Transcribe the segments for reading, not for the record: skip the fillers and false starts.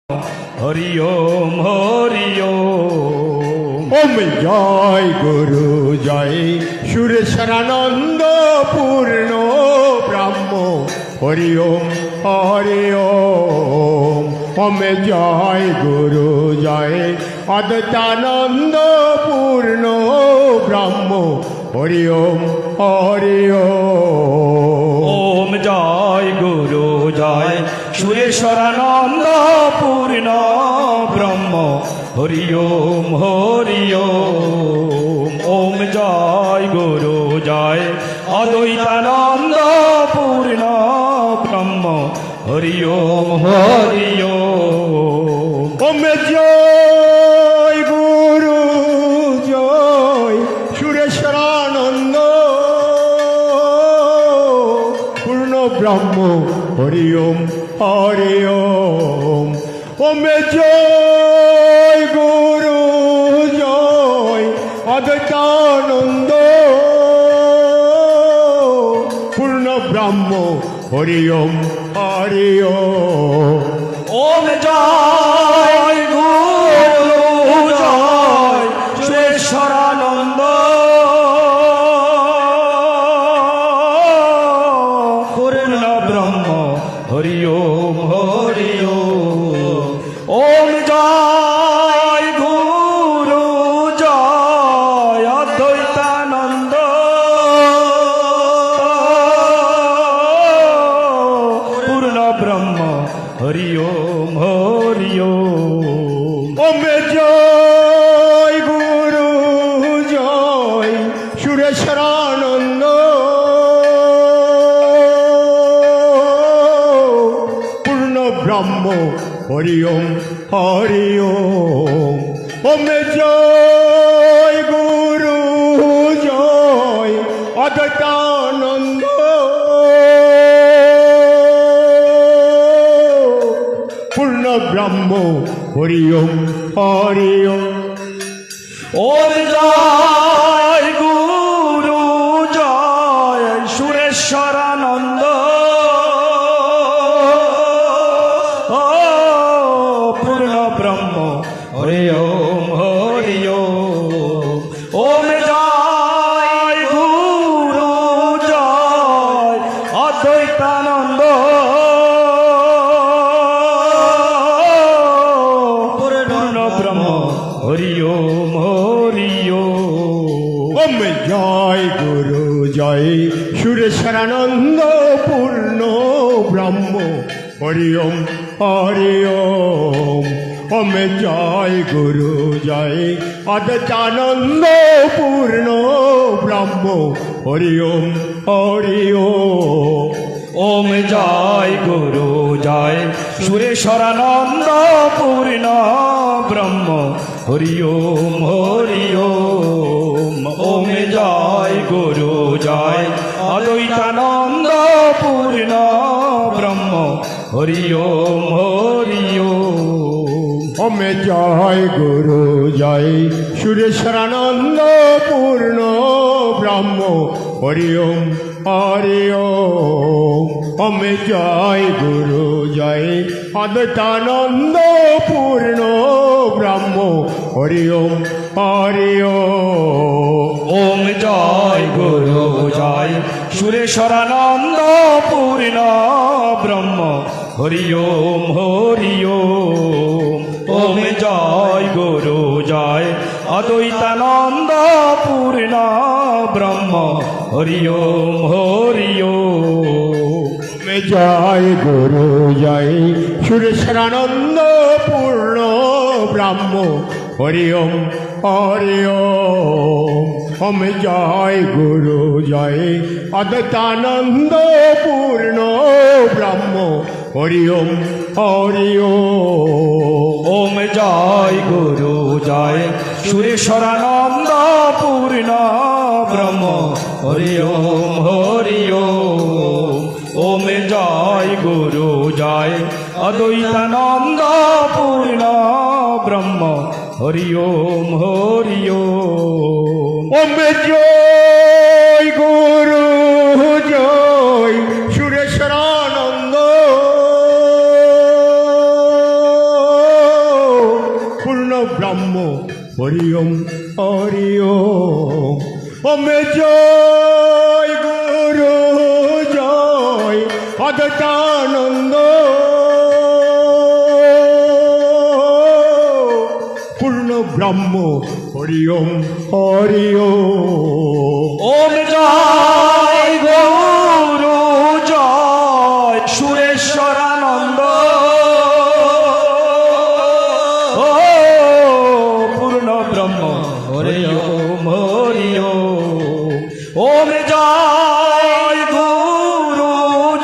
হরি ওম হরি ওম। ওম জয় গুরু জয় সুরেশ্বরানন্দ পূর্ণ ব্রহ্ম হরি ওম হরি ওম। ওম জয় গুরু জয় অদ্বৈতানন্দ পূর্ণ ব্রহ্ম হরি ওম হরি ওম। ওম জয় গুরু জয় সুরেশ্বরানন্দ পূর্ণ ব্রহ্ম হরি ওম হরি ওম। ওম জয় গুরু জয় অদ্বৈতানন্দ পূর্ণ ব্রহ্ম হরি ওম হরি ওম। ওম জয় গুরু জয় সুরেশ্বরানন্দ পূর্ণ ব্রহ্ম হরি ওম হরি ওম। ওম জয় গুরু জয় অদ্বৈতানন্দ পূর্ণ ব্রহ্ম হরি ওম হরি ওম। ওম জয় গুরু জয় সুরেশ্বরানন্দ পূর্ণ ব্রহ্ম হরি ওম হরি ওম। ওম জয় গুরু জয় অদ্বৈতানন্দ পূর্ণ ব্রহ্ম হরি ওম হরি ওম। ওম জয় গুরু জয় সুরেশ্বরানন্দ পূর্ণ ব্রহ্ম হরি ওম হরি ওম। ওম জয় গুরু জয় অদ্বৈতানন্দ পূর্ণ ব্রহ্ম হরি ওম হরি ওম। ওম জয় গুরু জয় সুরেশ্বরানন্দ পূর্ণ ব্রহ্ম হরি ওম হরি ওম। ওম জয় গুরু জয় অদ্বৈতানন্দ পূর্ণ ব্রহ্ম হরি ওম হরি ওম। ওম জয় গুরু জয় সুরেশ্বরানন্দ পূর্ণ ব্রহ্ম হরি ওম হরি ওম। ওম জয় গুরু জয় অদ্বৈতানন্দ পূর্ণ ব্রহ্ম হরি ওম হরি ওম। ওম জয় গুরু জয় সুরেশ্বরানন্দ পূর্ণ ব্রহ্ম হরি ওম হরি ওম। ওম জয় গুরু জয় অদ্বৈতানন্দ পূর্ণ ব্রহ্ম হরি ওম হরি ওম। ওম জয় গুরু জয় সুরেশ্বরানন্দ পূর্ণ ব্রহ্ম হরি ওম হরি ওম। ওম জয় গুরু জয় অদ্বৈতানন্দ পূর্ণ ব্রহ্ম হরি ওম হরি ওম। ওম জয় গুরু জয় সুরেশ্বরানন্দ পূর্ণ ব্রহ্ম হরি ওম হরি ওম। ওম জয় গুরু জয় অদ্বৈতানন্দ পূর্ণ ব্রহ্ম হরি ওম হরি ওম। ওম জয় গুরু জয় সুরেশ্বরানন্দ পূর্ণ ব্রহ্ম হরি ওম হরি ওম। ওম জয় গুরু জয় অদ্বৈতানন্দ পূর্ণ ব্রহ্ম হরি ওম হরি ওম। ওম জয় গুরু জয় সুরেশ্বরানন্দ পূর্ণ ব্রহ্ম হরি ওম হরি ওম। ওম জয় গুরু জয় অদ্বৈতানন্দ পূর্ণ ব্রহ্ম হরি ওম হরি ওম। ওম জয় গুরু জয় সুরেশ্বরানন্দ ব্রহ্ম হরি ওম হরি ওম। ওম জয় গুরু জয় অদ্বৈতানন্দ পূর্ণ ব্রহ্ম হরি ওম হরি ওম। ওম জয় গুরু জয় সুরেশ্বরানন্দ ও পূর্ণ ব্রহ্ম হরি ওম হরি ওম। ওম জয় গুরু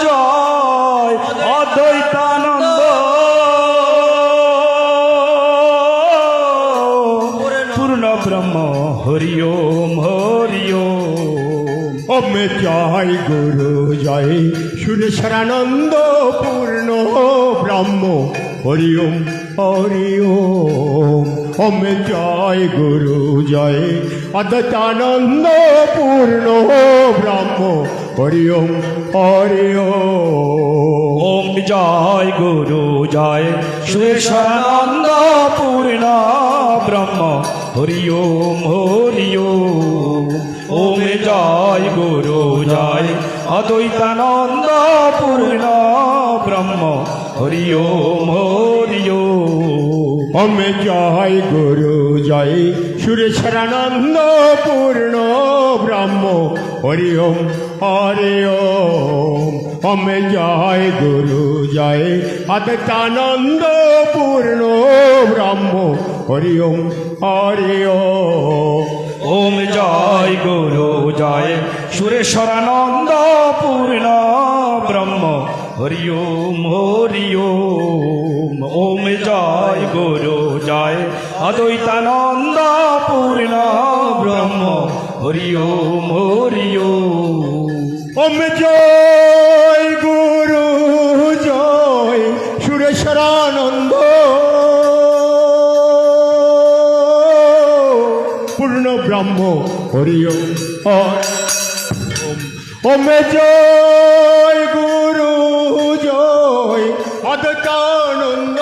জয় অদ্বৈতানন্দ পূর্ণ ব্রহ্ম হরি ওম হরি ওম। ওম জয় গুরু জয় সুরেশ্বরানন্দ পূর্ণ ব্রহ্ম হরি ওম হরি ওম। ওম জয় গুরু জয় অদ্বৈতানন্দ পূর্ণ ব্রহ্ম হরি ওম হরি ওম। ওম জয় গুরু জয় সুরেশ্বরানন্দ পূর্ণ ব্রহ্ম হরি ওম হরি ওম। ওম জয় গুরু জয় অদ্বৈতানন্দ পূর্ণ ব্রহ্ম হরি ওম হরি ওম। ওম জয় গুরু জয় সুরেশ্বরানন্দ পূর্ণ ব্রহ্ম হরি ওম হরি ওম। ওম জয় গুরু জয় অদ্বৈতানন্দ পূর্ণ ব্রহ্ম হরি ওম হরি ওম। ওম জয় গুরু জয় সুরেশ্বরানন্দ পূর্ণ ব্রহ্ম হরি ওম হরি ওম। ওম জয় গুরু জয় অদ্বৈতানন্দ পূর্ণ ব্রহ্ম হরি ওম হরি ওম। ওম জয় গুরু জয় সুরেশ্বরানন্দ পূর্ণ ব্রহ্ম হরি ওম ওম জয় গুরু জয় অদ্বৈতানন্দ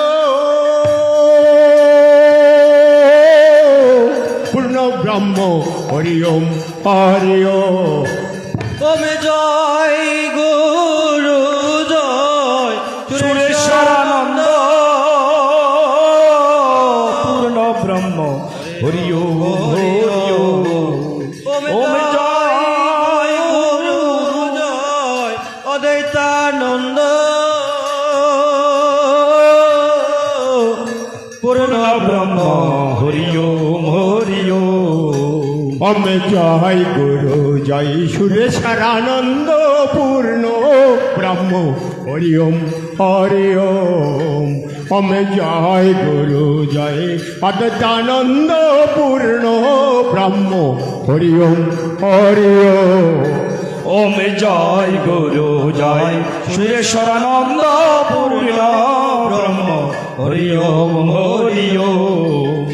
পূর্ণ ব্রহ্ম হরি ওম হরি ওম। ওম জয় গুরু জয় সুরেশ্বরানন্দ পূর্ণ ব্রহ্ম হরি ওম হরি ওম। ওম জয় গুরু জয় অদ্বৈতানন্দ পূর্ণ ব্রহ্ম হরি ওম হরি ওম। ওম জয় গুরু জয় সুরেশ্বরানন্দ পূর্ণ ব্রহ্ম হরি ওম হরি ওম। ওম জয় গুরু জয় অদ্বৈতানন্দ পূর্ণ ব্রহ্ম হরি ওম হরি ওম। ওম জয় গুরু জয় সুরেশ্বরানন্দ পূর্ণ ব্রহ্ম হরি ওম হরি ওম।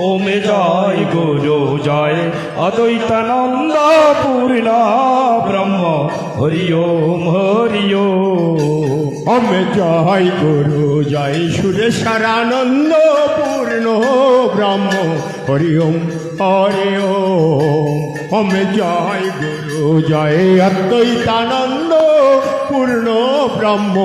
ওম জয় গুরু জয় অদ্বৈতানন্দ পূর্ণ ব্রহ্ম হরি ওম হরি ওম। ওম জয় গুরু জয় সুরেশ্বরানন্দ পূর্ণ ব্রহ্ম হরি ওম হরি ওম। ওম জয় গুরু জয় অদ্বৈতানন্দ পূর্ণ ব্রহ্ম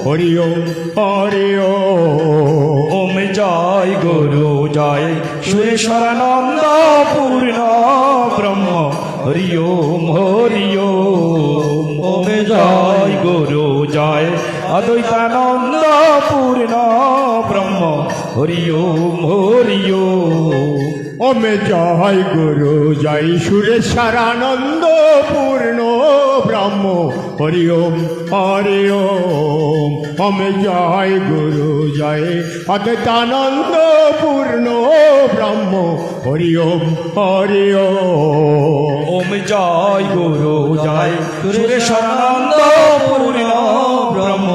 হরি ওম হরি ওম। ওম জয় গুরু জয় সুরেশ্বরানন্দ পূর্ণ ব্রহ্ম হরি ওম হরি ওম। ওম জয় গুরু জয় অদ্বৈতানন্দ পূর্ণ ব্রহ্ম হরি ওম হরি ওম। ওম জয় গুরু জয় সুরেশ্বরানন্দ পূর্ণ ব্রহ্ম হরি ওম হরি ওম। ওম জয় গুরু জয় অদ্বৈতানন্দ পূর্ণ ব্রহ্ম হরি ওম হরি ওম। ওম জয় গুরু জয় সুরেশ্বরানন্দ পূর্ণ ব্রহ্ম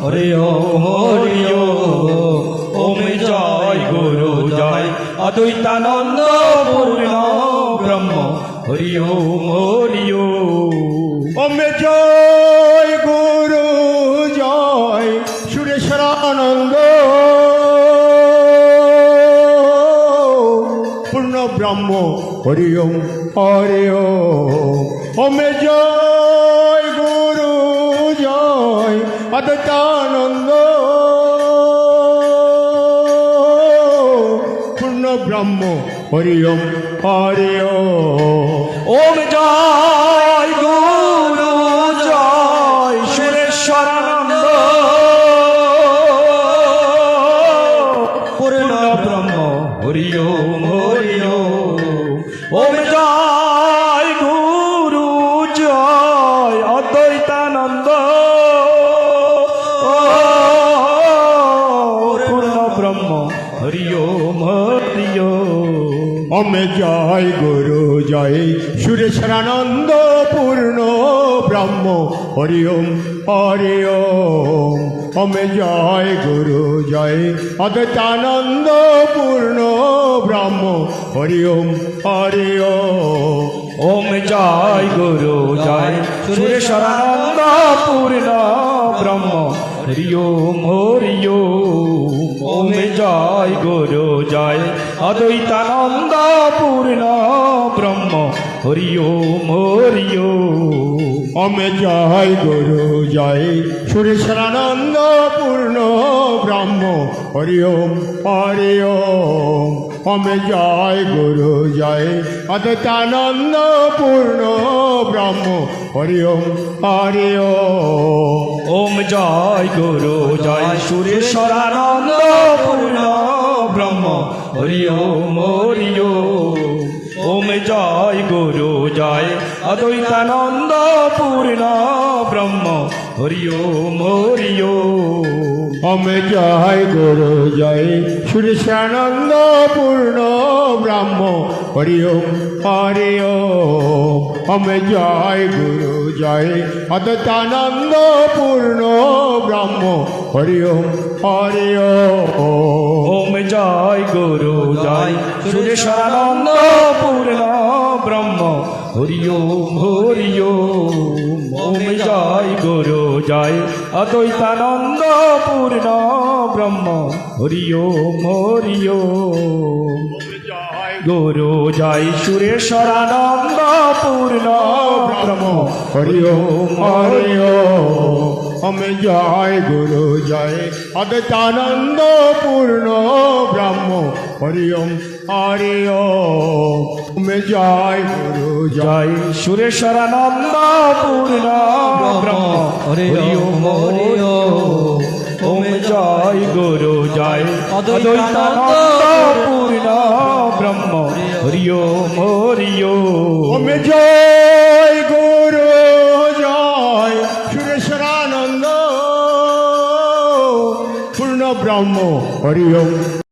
হরি ওম হরি ওম। ওম জয় গুরু জয় অদ্বৈতানন্দ পূর্ণ ব্রহ্ম হরি ওম হরি ওম। ওম জয় গুরু জয় সুরেশ্বরানন্দ ব্রহ্ম হরি ওম হরি ওম ওমে জয় গুরু জয় অদ্বৈতানন্দ পূর্ণ ব্রহ্ম হরি ওম হরি ওম ওম জয় গুরু জয় সুরেশ্বরানন্দ পূর্ণ ব্রহ্ম হরি ওম হরি ওম ওম জয় গুরু জয় অদ্বৈতানন্দ পূর্ণ ব্রহ্ম হরি ওম হরি ওম ওমে জয় গুরু জয় সুরেশ্বরানন্দ পূর্ণ ব্রহ্ম হরি ওম হরি ওম ওমে জয় গুরু জয় অদ্বৈতানন্দ পূর্ণ ব্রহ্ম হরি ওম হরি ওম ওম জয় গুরু জয় সুরেশ্বরানন্দ পূর্ণ ব্রহ্ম হরি ওম হরি ওম ওম জয় গুরু জয় অদ্বৈতানন্দ পূর্ণ ব্রহ্ম হরি ওম হরি ওম ওমে জয় গুরু জয় সুরেশ্বরানন্দ পূর্ণ ব্রহ্ম হরি ওম হরি ওম ওমে জয় গুরু জয় অদ্বৈতানন্দ পূর্ণ ব্রহ্ম হরি ওম হরি ওম ওম জয় গুরু জয় সুরেশ্বরানন্দ পূর্ণ ব্রহ্ম হরি ওম হরি ওম ওম জয় গুরু জয় অদ্বৈতানন্দ পূর্ণ ব্রহ্ম হরি ওম হরি ওম ওমে জয় গুরু জয় সুরেশ্বরানন্দ পূর্ণ ব্রহ্ম হরি ওম হরি ওম ওমে জয় গুরু জয় অদ্বৈতানন্দ পূর্ণ ব্রহ্ম হরি ওম হরি ওম ওম জয় গুরু জয় সুরেশ্বরানন্দ পূর্ণ ব্রহ্ম হরি ওম হরি ওম ওম জয় গুরু জয় অদ্বৈতানন্দ পূর্ণ ব্রহ্ম হরি ওম হরি ওম গুরু জয় সুরেশ্বরানন্দ পূর্ণ ব্রহ্ম হরি ওম হরি ওম ওমে জয় গুরু জয় অদ্বৈতানন্দ পূর্ণ ব্রহ্ম হরি ওম হরি ওম ওমে জয় গুরু জয় জয় সুরেশ্বরানন্দ পূর্ণ ব্রহ্ম হরি ওম হরি ওম ওম জয় গুরু জয় অদ্বৈতানন্দ পূর্ণ ব্রহ্ম হরি ওম হরি ওম ওমে জয় গুরু জয় সুরেশ্বরানন্দ পূর্ণ ব্রহ্ম হরি ওম